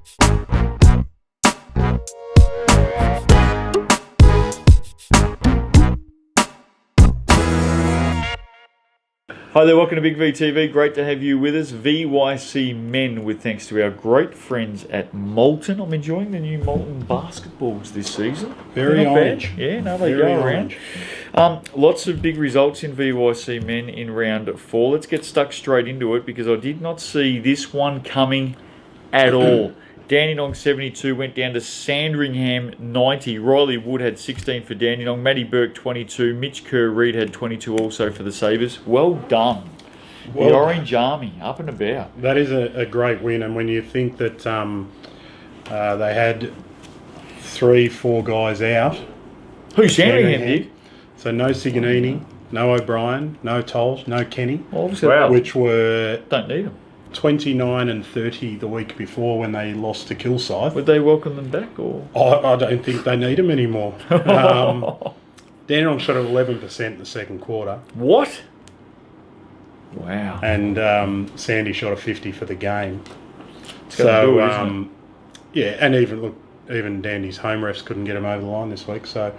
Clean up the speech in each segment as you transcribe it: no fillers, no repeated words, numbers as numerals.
Hi there, welcome to Big V TV. Great to have you with us. VYCM with thanks to our great friends at Moulton. I'm enjoying the new Moulton basketballs this season. Very orange. Bad. Yeah, no, they go around. Lots of big results in VYCM in round 4. Let's get stuck straight into it because I did not see this one coming at all. Dandenong 72 went down to Sandringham 90. Riley Wood had 16 for Dandenong. Matty Burke 22. Mitch Kerr-Reid had 22 also for the Sabres. Well done. The Orange Army up and about. That is a great win, and when you think that they had 3-4 guys out. Who Sandringham did? So no Sigonini, no O'Brien, no Tolles, no Kenny. Obviously, which were don't need them. 29 and 30 the week before when they lost to Kilsyth. Would they welcome them back, or? I don't think they need them anymore. Dandenong shot at 11% in the second quarter. What? Wow. And Sandy shot a 50 for the game. So, yeah, and even Dandy's home refs couldn't get him over the line this week. So,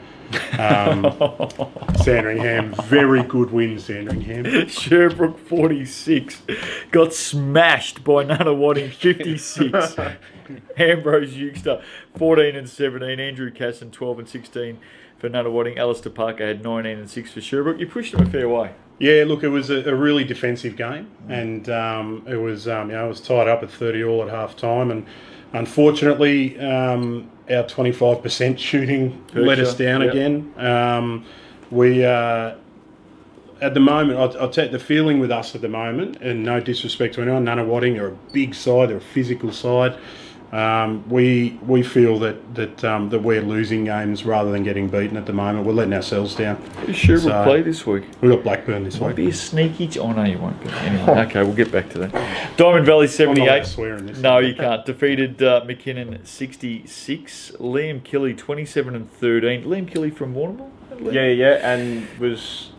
Sandringham, very good win, Sandringham. Sherbrooke 46 got smashed by Nunawading 56. Ambrose Euxter 14 and 17. Andrew Casson 12 and 16 for Nunawading. Alistair Parker had 19 and 6 for Sherbrooke. You pushed them a fair way. Yeah, look, it was a really defensive game, and it was it was tied up at 30 all at half time, and unfortunately our 25% shooting let us down again. We at the moment, I'll take the feeling with us at the moment, and no disrespect to anyone, Nunawading are a big side, they're a physical side. We feel that we're losing games rather than getting beaten at the moment. We're letting ourselves down. Who should we play this week? We've got Blackburn this week. Might be a sneaky... Oh, no, you won't. But anyway, okay, we'll get back to that. Diamond Valley 78. I'm not allowed to swear in this. No, you can't. Defeated McKinnon 66. Liam Killy 27 and 13. Liam Killy from Warrnambool? Yeah, and was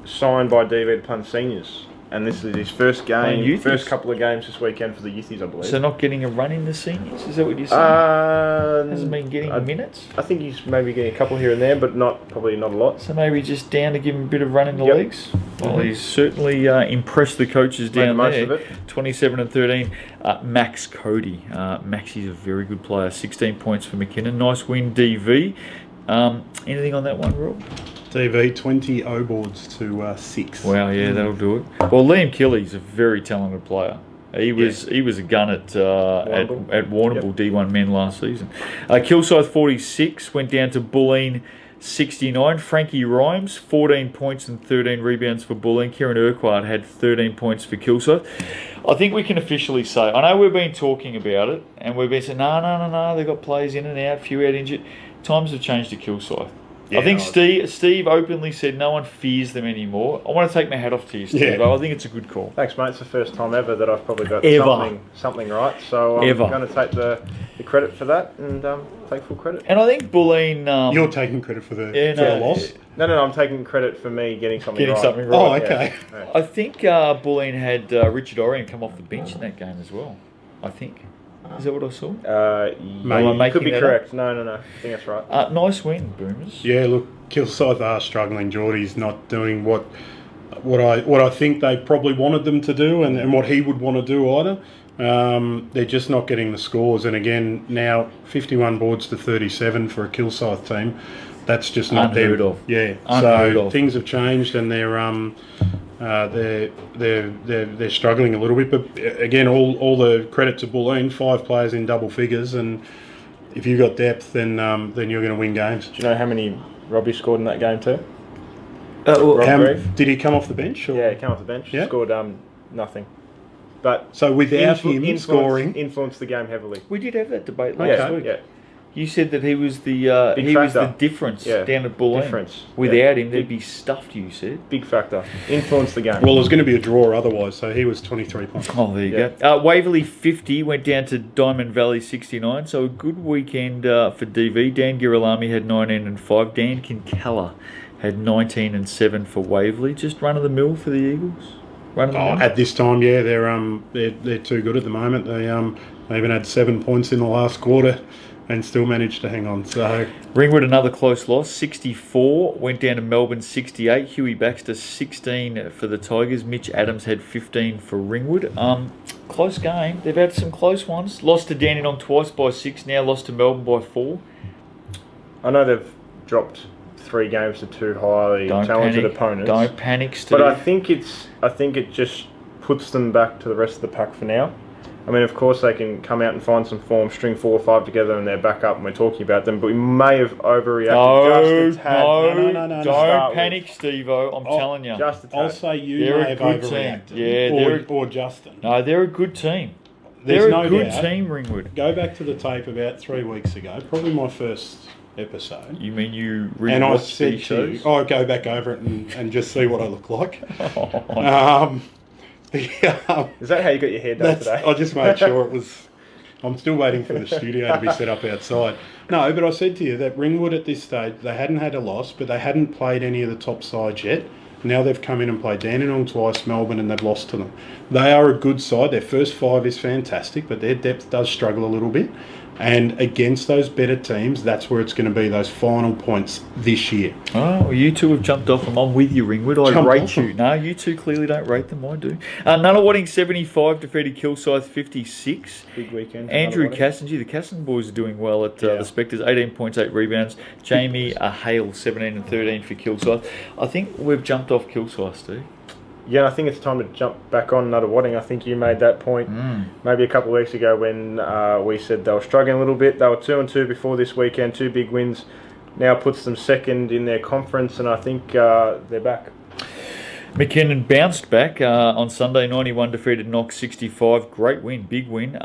signed by DV to Punt Seniors. And this is his first game, first couple of games this weekend for the Youthies, I believe. So not getting a run in the seniors? Is that what you're saying? Hasn't been getting minutes? I think he's maybe getting a couple here and there, but probably not a lot. So maybe just down to give him a bit of run in the leagues? Well, he's certainly impressed the coaches down there. 27 and 13. Max Cody. Maxie's a very good player. 16 points for McKinnon. Nice win, DV. Anything on that one, Rob? DV 20 O-boards to 6. Wow, yeah, that'll do it. Well, Liam Killy's a very talented player. He was a gun at Warrnambool D1 men last season. Kilsyth 46 went down to Bulleen 69. Frankie Rhymes 14 points and 13 rebounds for Bulleen. Kieran Urquhart had 13 points for Kilsyth. I think we can officially say, I know we've been talking about it and we've been saying no, they've got players in and out, few out injured. Times have changed to Kilsyth. Yeah, I think Steve openly said no one fears them anymore. I want to take my hat off to you, Steve. Yeah. I think it's a good call. Thanks, mate. It's the first time ever that I've probably got something right. So I'm going to take the credit for that and take full credit. And I think Bulleen... You're taking credit for the loss? No, I'm taking credit for me getting something right. Oh, okay. Yeah. I think Bulleen had Richard Orion come off the bench in that game as well, I think. Is that what I saw? Could be correct. No. I think that's right. Nice win, Boomers. Yeah, look, Kilsyth are struggling. Geordie's not doing what I think they probably wanted them to do and what he would want to do either. They're just not getting the scores. And again, now 51 boards to 37 for a Kilsyth team. That's just not unheard of. Yeah. Unheard so of. Things have changed and they're struggling a little bit, but again, all the credit to Bulleen. 5 players in double figures, and if you've got depth, then you're going to win games. Do you know how many Robbie scored in that game too? Did he come off the bench? Or? Yeah, he came off the bench. Yeah? Scored nothing. But so without him scoring, influenced the game heavily. We did have that debate last week. Yeah. You said that he was the difference down at Bulleen. Without him, they'd be stuffed, you said. Big factor. Influenced the game. Well, there's going to be a draw otherwise, so he was 23 points. Oh, there you go. Waverley 50 went down to Diamond Valley 69, so a good weekend for DV. Dan Girolami had 19 and 5. Dan Kinkella had 19 and 7 for Waverley. Just run of the mill for the Eagles. running them? At this time, yeah, they're too good at the moment. They even had 7 points in the last quarter and still managed to hang on. So Ringwood, another close loss, 64, went down to Melbourne 68. Huey Baxter 16 for the Tigers. Mitch Adams had 15 for Ringwood. Close game. They've had some close ones. Lost to Dandenong twice by 6. Now lost to Melbourne by 4. I know they've dropped 3 games to 2 highly talented opponents. Don't panic, Steve. But I think it just puts them back to the rest of the pack for now. I mean, of course, they can come out and find some form, string 4 or 5 together, and they're back up, and we're talking about them. But we may have overreacted just a tad. No, don't panic, Steve-O. I'm telling you. Just a tad. I'll say you they're may have overreacted. Yeah, or Justin. No, they're a good team. They're a good team, Ringwood. Go back to the tape about 3 weeks ago, probably my first episode. You mean you and I rewatched said these shows? I'll go back over it and just see what I look like. Is that how you got your hair done today? I just made sure it was. I'm still waiting for the studio to be set up outside. No, but I said to you that Ringwood at this stage, they hadn't had a loss, but they hadn't played any of the top sides yet. Now they've come in and played Dandenong twice, Melbourne, and they've lost to them. They are a good side. Their first 5 is fantastic, but their depth does struggle a little bit. And against those better teams, that's where it's going to be, those final points this year. Oh, well, you two have jumped off them. I'm with you, Ringwood. I rate you. No, you two clearly don't rate them. I do. Nunawading 75 defeated Kilsyth 56. Big weekend. Andrew Cassinger, the Castlemaine boys are doing well at the Spectres. 18 points, 8 rebounds. Jamie Hale 17 and 13 for Kilsyth. I think we've jumped off Kilsyth, Steve. Yeah, I think it's time to jump back on Nunawading. I think you made that point maybe a couple of weeks ago when we said they were struggling a little bit. They were 2-2 before this weekend, 2 big wins. Now puts them second in their conference, and I think they're back. McKinnon bounced back on Sunday, 91 defeated Knox 65. Great win, big win.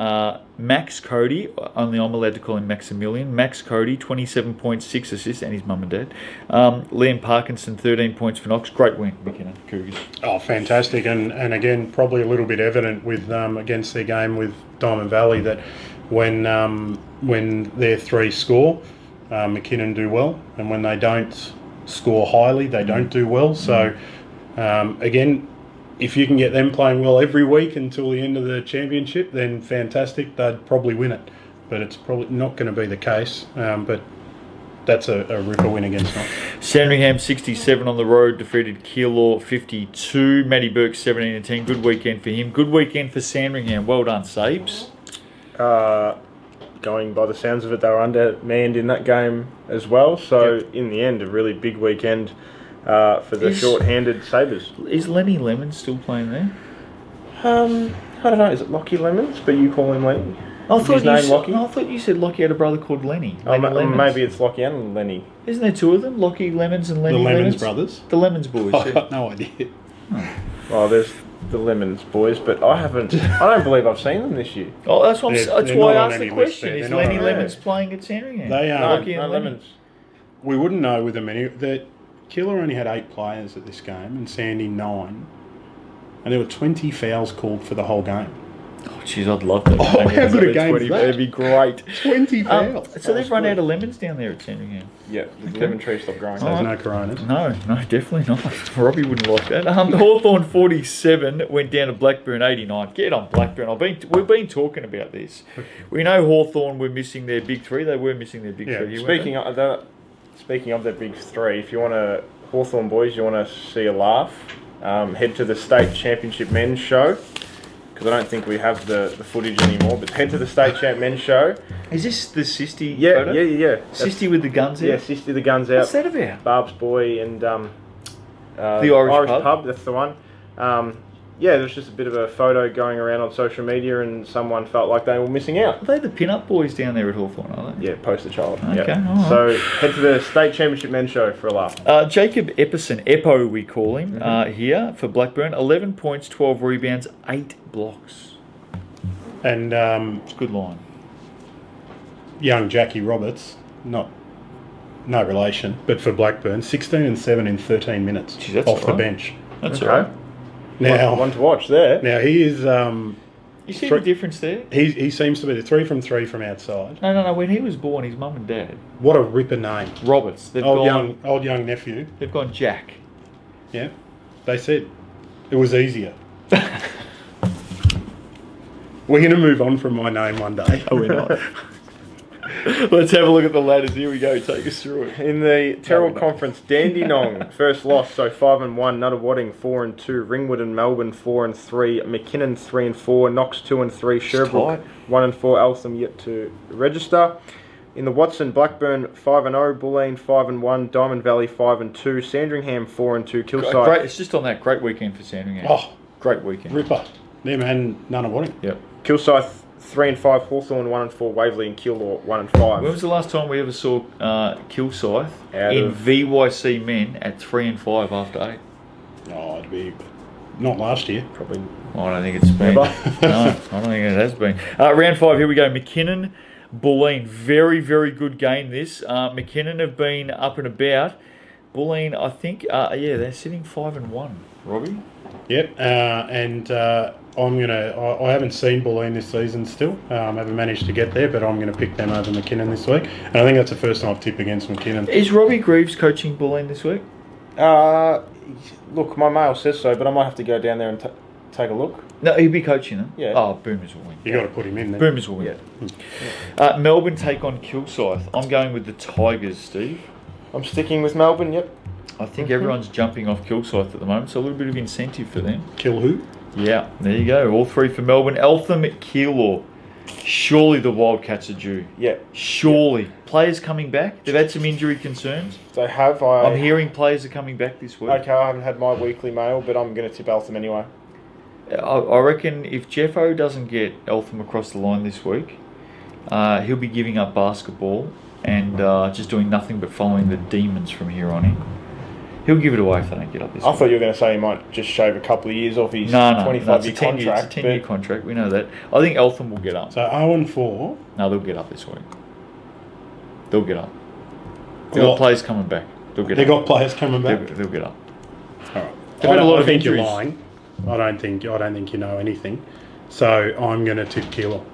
Max Cody, only I'm allowed to call him Maximilian. Max Cody, 27.6 assists, and his mum and dad. Liam Parkinson, 13 points for Knox. Great win, McKinnon Cougars. Oh, fantastic. And again, probably a little bit evident with against their game with Diamond Valley that when their 3 score, McKinnon do well. And when they don't score highly, they don't do well. So... again, if you can get them playing well every week until the end of the championship, then fantastic. They'd probably win it, but it's probably not going to be the case. But that's a ripper win against them. Sandringham 67 on the road defeated Keilor 52. Matty Burke 17 and 10. Good weekend for him. Good weekend for Sandringham. Well done, Sabes. Going by the sounds of it, they were undermanned in that game as well. So in the end, a really big weekend. For the short-handed Sabres. Is Lenny Lemons still playing there? I don't know. Is it Lockie Lemons? But you call him Lenny? I thought you said Lockie had a brother called Lenny. Maybe it's Lockie and Lenny. Isn't there 2 of them? Lockie Lemons and Lenny The Lemons Lemons? brothers? The Lemons boys. I've got no idea. Oh, there's the Lemons boys, but I don't believe I've seen them this year. Oh, that's why I asked the question. Is Lenny Lemons playing at Sandringham? They are. Lockie and Lemons. We wouldn't know with them any. Killer only had 8 players at this game and Sandy 9. And there were 20 fouls called for the whole game. Oh, jeez, I'd love that. Oh, how good a game is that? That'd be great. 20 fouls. So they've run out of lemons down there at Sandringham. Yeah, the lemon tree stopped growing. So there's no coronas? No, definitely not. Robbie wouldn't like that. Hawthorn 47 went down to Blackburn 89. Get on Blackburn. We've been talking about this. We know Hawthorn were missing their big 3. They were missing their big 3. Speaking of their big 3, if you want to, Hawthorn boys, you want to see a laugh, head to the State Championship Men's Show, because I don't think we have the footage anymore, but head to the State Champ Men's Show. Is this the Sisty photo? Yeah. Sisty with the guns out? Yeah, Sisty with the guns out. What's that about? Barb's Boy and the Irish pub, that's the one. Yeah, there's just a bit of a photo going around on social media and someone felt like they were missing out. Are they the pin-up boys down there at Hawthorn, are they? Yeah, poster child. Okay, yep. all right. So head to the State Championship Men's Show for a laugh. Jacob Epperson, Eppo we call him, here for Blackburn. 11 points, 12 rebounds, 8 blocks. And it's a good line. Young Jackie Roberts, no relation, but for Blackburn, 16 and 7 in 13 minutes. Jeez, that's off right. the bench. That's all right. Now, one to watch there. Now he is. You see the difference there? He seems to be the 3 from 3 from outside. No. When he was born, his mum and dad. What a ripper name. Roberts. Old young nephew. They've gone Jack. Yeah. They said it was easier. We're going to move on from my name one day. Oh, we're not. Let's have a look at the ladders. Here we go. Take us through it. In the Terrell Conference, Dandenong first loss, so 5-1. Nuttawading 4-2. Ringwood and Melbourne 4-3. McKinnon 3-4. Knox 2-3. Sherbrooke 1-4. Eltham yet to register. In the Watson, Blackburn 5-0. Bulleen 5-1. Diamond Valley 5-2. Sandringham 4-2. Kilsyth. Great. It's just on that. Great weekend for Sandringham. Oh, great weekend. Ripper. Them and Nuttawading. Yep. Kilsyth 3-5. Hawthorn 1-4. Waverley and Keilor 1-5. When was the last time we ever saw Kilsyth Out in of- VYC men at 3-5 after 8? Oh, it'd be not last year. Probably. I don't think it's been. Never. No, I don't think it has been. Round 5, here we go. McKinnon, Bulleen. Very, very good game this. McKinnon have been up and about. Bulleen, I think, they're sitting 5-1. Robbie? Yep, and I haven't seen Bulleen this season still. Haven't managed to get there, but I'm going to pick them over McKinnon this week. And I think that's the first time I've tipped against McKinnon. Is Robbie Greaves coaching Bulleen this week? Look, my mail says so, but I might have to go down there and take a look. No, he'll be coaching them. Yeah. Oh, Boomers will win. You got to put him in there. Boomers will win. Melbourne take on Kilsyth. I'm going with the Tigers, Steve. I'm sticking with Melbourne, yep. I think everyone's jumping off Kilsyth at the moment, so a little bit of incentive for them. Kill who? Yeah, there you go. All 3 for Melbourne. Eltham at Keilor. Surely the Wildcats are due. Yeah. Surely. Players coming back. They've had some injury concerns. They have. I'm hearing players are coming back this week. Okay, I haven't had my weekly mail, but I'm going to tip Eltham anyway. I reckon if Jeffo doesn't get Eltham across the line this week, he'll be giving up basketball and just doing nothing but following the demons from here on in. He'll give it away if they don't get up this week. I thought you were going to say he might just shave a couple of years off his No, 25-year it's a 10-year contract. It's a 10-year contract. We know that. I think Eltham will get up. So 0-4. No, they'll get up this week. They'll get up. They've got players coming back. They'll get They up. got players coming back. They'll get up. All right. They've had a lot of think you're injuries. lying. I don't think you know anything. So I'm going to tip Keilor.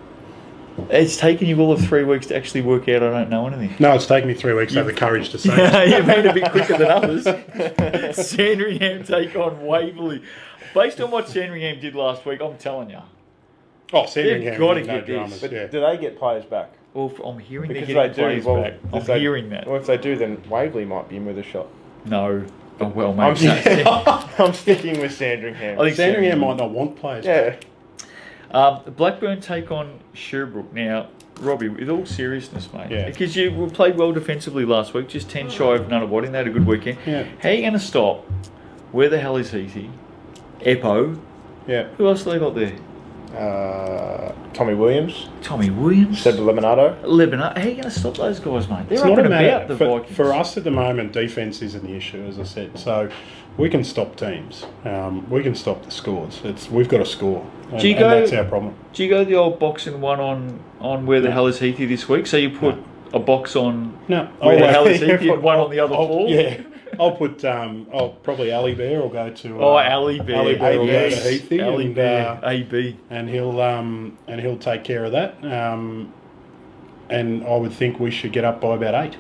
It's taken you all of 3 weeks to actually work out I don't know anything. No, it's taken me 3 weeks to have the courage to say it. Yeah, you've been a bit quicker than others. Sandringham take on Waverley. Based on what Sandringham did last week, I'm telling you. Oh, Sandringham. They've gotta no get this. dramas. But Yeah. do they get players back? Well, I'm hearing Because they're they getting do. players Well, back. if I'm they- hearing that. Well, if they do, then Waverley might be in with a shot. No. Oh, well, I'm, maybe. I'm sticking with Sandringham. I think Sandringham might not want players. Yeah. Blackburn take on Sherbrooke. Now, Robbie, with all seriousness, mate, Yeah. because you played well defensively last week, just 10 shy of Nuttawading. They had a good weekend. Yeah. How are you going to stop? Where the hell is Heathy? Eppo. Yeah. Who else have they got there? Tommy Williams. Tommy Williams. Seb Lemonado. Lebanon. How are you going to stop those guys, mate? They're It's up not and a matter about the Vikings. for us at the moment. Defense isn't the issue, as I said. So we can stop teams. We can stop the scores. We've got to score, and, Do you and go- that's our problem. Do you go the old boxing one on where the hell is Heathy this week? So you put a box on No, where the I'll- hell is Heathy and one on the other I'll- floor? Yeah, I'll put. I'll probably Ali Bear will go to. Oh, Ali Bear. Ali Bear will yes. go to Heathy, Ali and, Bear. AB. and he'll take care of that. And I would think we should get up by about 8.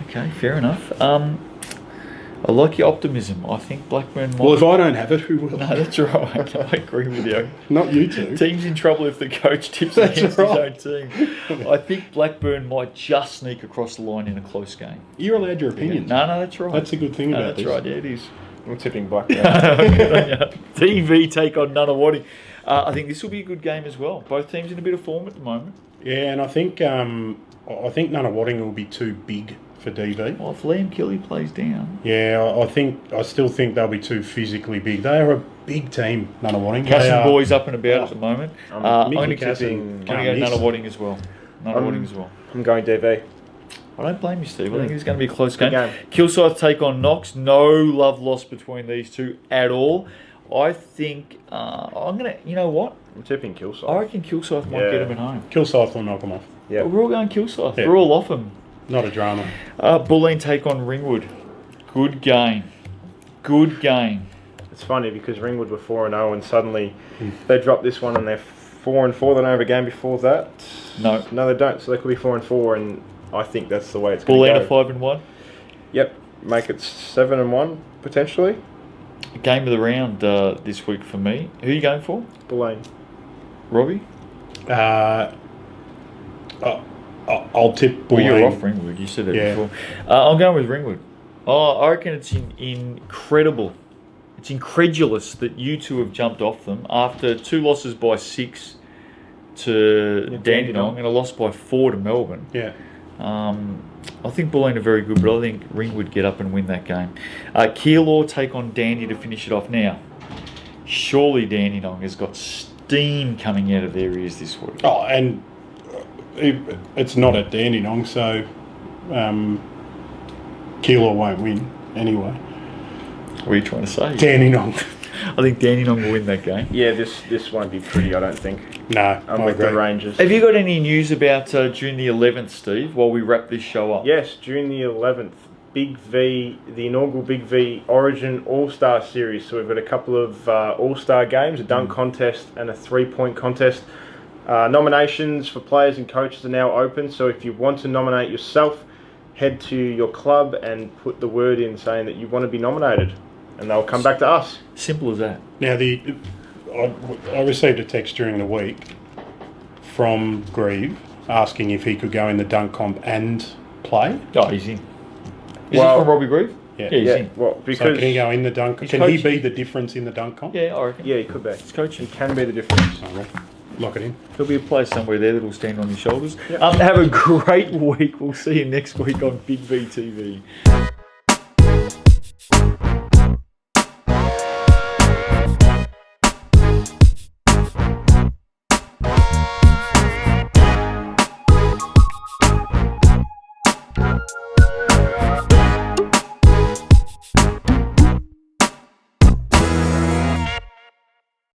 Okay, fair enough. I like your optimism. I think Blackburn might... Well, if I don't have it, who will? No, that's right. I agree with you. Not you two. Team's in trouble if the coach tips That's against right. his own team. I think Blackburn might just sneak across the line in a close game. You're allowed your opinions. No, that's right. That's a good thing No, about that's this. right. Yeah, it is. I'm tipping Blackburn. TV take on Nuttawading. I think this will be a good game as well. Both teams in a bit of form at the moment. Yeah, and I think Nuttawading will be too big for DV. Well, if Liam Kelly plays down. Yeah, I still think they'll be too physically big. They are a big team, Nuttawading. They Casson are- boys up and about at the moment. I'm Mickey going to Casson go can't miss. Nuttawading as well. Nuttawading as well. I'm going DV. I don't blame you, Steve. I think it's going to be a close game. game. Kilsyth take on Knox. No love lost between these two at all. I think I'm going to... You know what? I'm tipping Kilsyth. I reckon Kilsyth might Yeah. get him at home. Kilsyth will knock them off. Yeah. We're all going Kilsyth. Yeah. We're all off them. Not a drama. Bulleen take on Ringwood. Good game. Good game. It's funny because Ringwood were 4-0 and suddenly they dropped this one and they're 4-4. They don't have a game before that. No. No, they don't. So they could be 4-4, and I think that's the way it's going Bulleen to are go. 5-1. Yep. Make it 7-1 potentially. Game of the round this week for me. Who are you going for? Bulleen. Robbie? I'll tip Bulleen. Well, you're off Ringwood. You said that before. I'm going with Ringwood. I reckon it's incredible. It's incredulous that you two have jumped off them after 2 losses by 6 to Dandenong and a loss by 4 to Melbourne. Yeah. I think Bulleen are very good, but I think Ringwood get up and win that game. Keilor take on Dandy to finish it off now. Surely Dandenong has got steam coming out of their ears this week. Oh, and it's not at Dandenong, so Keilor won't win anyway. What are you trying to say? Dandenong. I think Dandenong will win that game. Yeah, this won't be pretty, I don't think. No, I'm with the Rangers. Have you got any news about June the 11th, Steve, while we wrap this show up? Yes, June the 11th. Big V, the inaugural Big V Origin All-Star Series. So we've got a couple of All-Star games, a dunk contest and a 3-point contest. Nominations for players and coaches are now open. So if you want to nominate yourself, head to your club and put the word in saying that you want to be nominated. And they'll come back to us. Simple as that. Now, I received a text during the week from Grieve asking if he could go in the dunk comp and play. Oh, he's in. Is it from Robbie Grieve? Yeah. He's in. Well, So because can he go in the dunk? Can he be the difference in the dunk comp? Yeah, I reckon. yeah, he could be. He's coaching. He can be the difference. All right. Lock it in. There'll be a player somewhere there that'll stand on his shoulders. Have a great week. We'll see you next week on Big V TV.